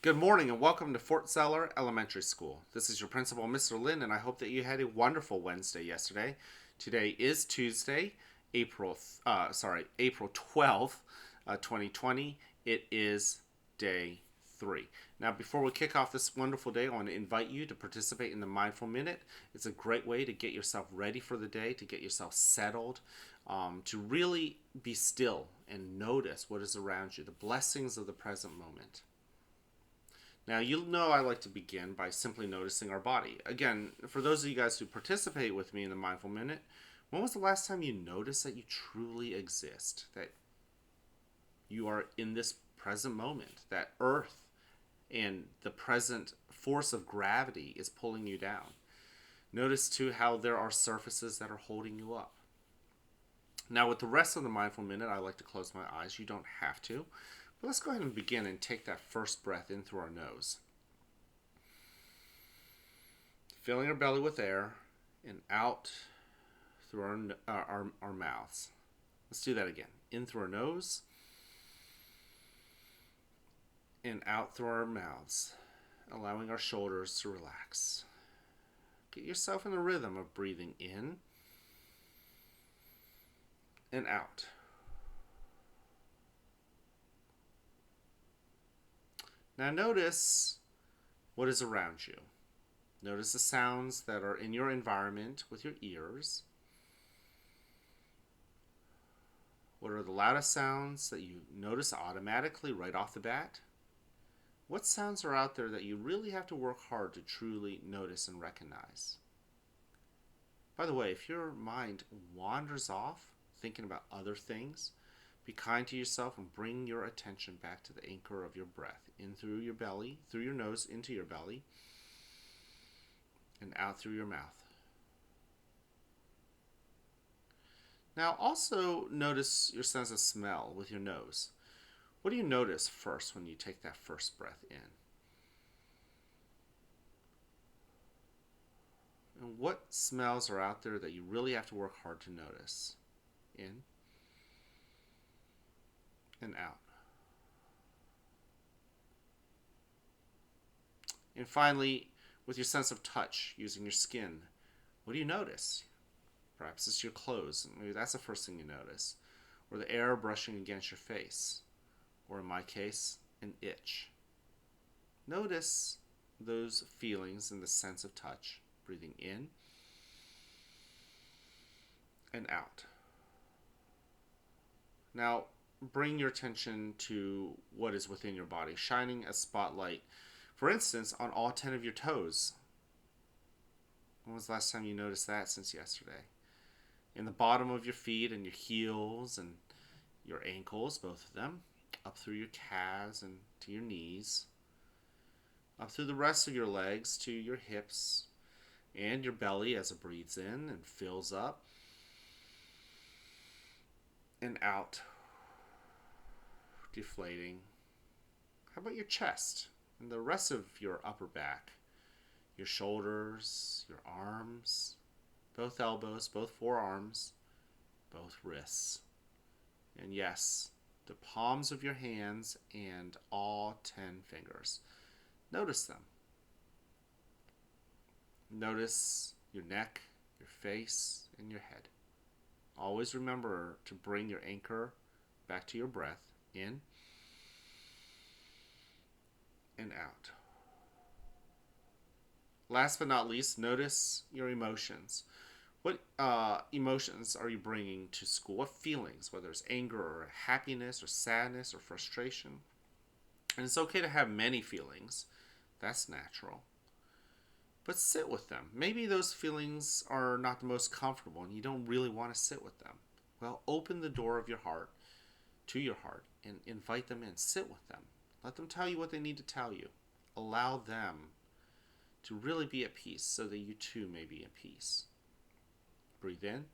Good morning and welcome to Fort Zeller Elementary School. This is your principal, Mr. Lynn, and I hope that you had a wonderful Wednesday yesterday. Today is Tuesday, April 12th, 2020. It is day 3. Now, before we kick off this wonderful day, I want to invite you to participate in the Mindful Minute. It's a great way to get yourself ready for the day, to get yourself settled, to really be still and notice what is around you, the blessings of the present moment. Now, you'll know I like to begin by simply noticing our body. Again, for those of you guys who participate with me in the Mindful Minute, when was the last time you noticed that you truly exist? That you are in this present moment, that Earth and the present force of gravity is pulling you down. Notice too how there are surfaces that are holding you up. Now, with the rest of the Mindful Minute, I like to close my eyes. You don't have to. But let's go ahead and begin and take that first breath in through our nose. Filling our belly with air and out through our mouths. Let's do that again. In through our nose and out through our mouths, allowing our shoulders to relax. Get yourself in the rhythm of breathing in and out. Now notice what is around you. Notice the sounds that are in your environment with your ears. What are the loudest sounds that you notice automatically right off the bat? What sounds are out there that you really have to work hard to truly notice and recognize? By the way, if your mind wanders off thinking about other things, be kind to yourself and bring your attention back to the anchor of your breath. In through your belly, through your nose, into your belly, and out through your mouth. Now also notice your sense of smell with your nose. What do you notice first when you take that first breath in? And what smells are out there that you really have to work hard to notice? In and out. And finally, with your sense of touch, using your skin, what do you notice? Perhaps it's your clothes. Maybe that's the first thing you notice. Or the air brushing against your face. Or in my case, an itch. Notice those feelings and the sense of touch. Breathing in and out. Now, bring your attention to what is within your body, shining a spotlight, for instance, on all 10 of your toes. When was the last time you noticed that since yesterday? In the bottom of your feet and your heels and your ankles, both of them, up through your calves and to your knees, up through the rest of your legs to your hips and your belly as it breathes in and fills up and out, deflating. How about your chest and the rest of your upper back, your shoulders, your arms, both elbows, both forearms, both wrists, and yes, the palms of your hands and all 10 fingers. Notice them. Notice your neck, your face, and your head. Always remember to bring your anchor back to your breath, in and out. Last but not least, notice your emotions. What emotions are you bringing to school? What feelings, whether it's anger or happiness or sadness or frustration? And it's okay to have many feelings. That's natural. But sit with them. Maybe those feelings are not the most comfortable and you don't really want to sit with them. Well, open the door of your heart to your heart and invite them in. Sit with them. Let them tell you what they need to tell you. Allow them to really be at peace so that you too may be at peace. Breathe in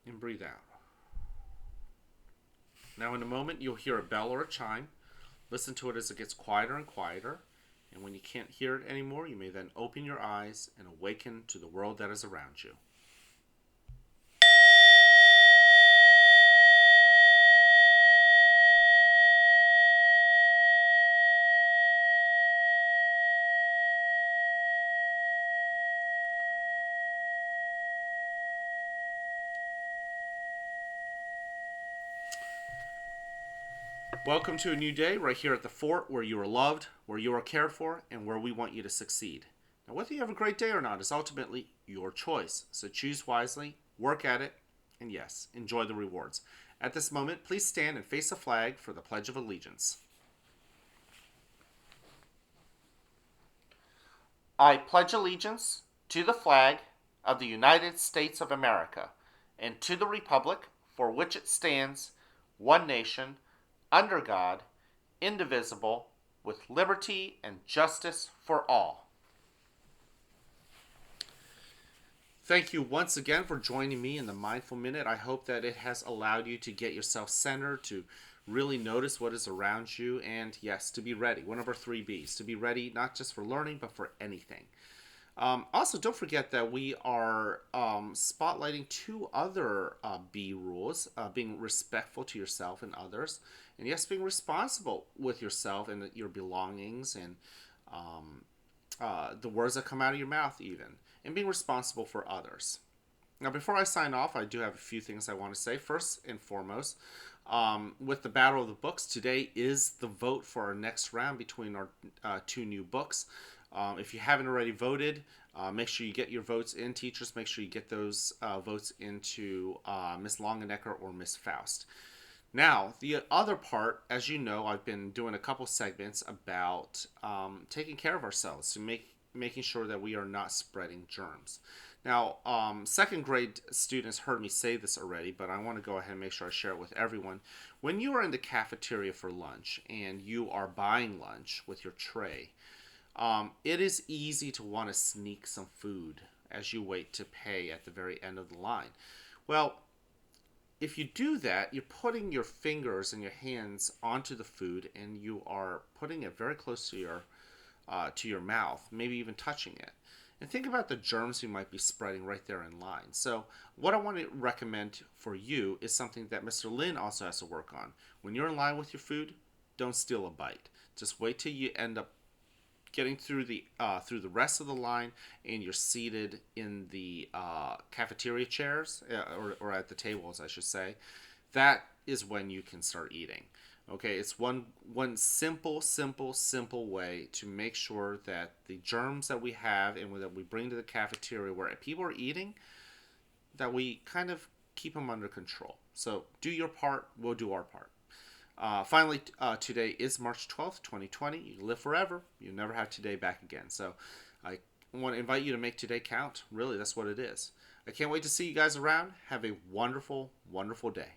and breathe out. Now in a moment you'll hear a bell or a chime. Listen to it as it gets quieter and quieter. And when you can't hear it anymore, you may then open your eyes and awaken to the world that is around you. Welcome to a new day right here at the fort where you are loved, where you are cared for, and where we want you to succeed. Now, whether you have a great day or not is ultimately your choice. So choose wisely, work at it, and yes, enjoy the rewards. At this moment, please stand and face the flag for the Pledge of Allegiance. I pledge allegiance to the flag of the United States of America and to the republic for which it stands, one nation, under God, indivisible, with liberty and justice for all. Thank you once again for joining me in the Mindful Minute. I hope that it has allowed you to get yourself centered, to really notice what is around you, and yes, to be ready. One of our 3Bs, to be ready not just for learning, but for anything. Also, don't forget that we are spotlighting 2 other B rules, being respectful to yourself and others, and yes, being responsible with yourself and your belongings and the words that come out of your mouth even, and being responsible for others. Now, before I sign off, I do have a few things I want to say. First and foremost, with the Battle of the Books, today is the vote for our next round between our 2 new books. If you haven't already voted, make sure you get your votes in. Teachers, make sure you get those votes into Miss Longenecker or Miss Faust. Now, the other part, as you know, I've been doing a couple segments about taking care of ourselves, to making sure that we are not spreading germs. Now, second grade students heard me say this already, but I want to go ahead and make sure I share it with everyone. When you are in the cafeteria for lunch and you are buying lunch with your tray, it is easy to want to sneak some food as you wait to pay at the very end of the line. Well, if you do that, you're putting your fingers and your hands onto the food, and you are putting it very close to your mouth, maybe even touching it. And think about the germs you might be spreading right there in line. So what I want to recommend for you is something that Mr. Lin also has to work on. When you're in line with your food, don't steal a bite. Just wait till you end up getting through the rest of the line, and you're seated in the cafeteria chairs, or at the tables, I should say. That is when you can start eating. Okay, it's one simple way to make sure that the germs that we have and that we bring to the cafeteria where people are eating, that we kind of keep them under control. So do your part, we'll do our part. Finally, today is March 12th, 2020. You live forever. You never have today back again. So I want to invite you to make today count. Really, that's what it is. I can't wait to see you guys around. Have a wonderful, wonderful day.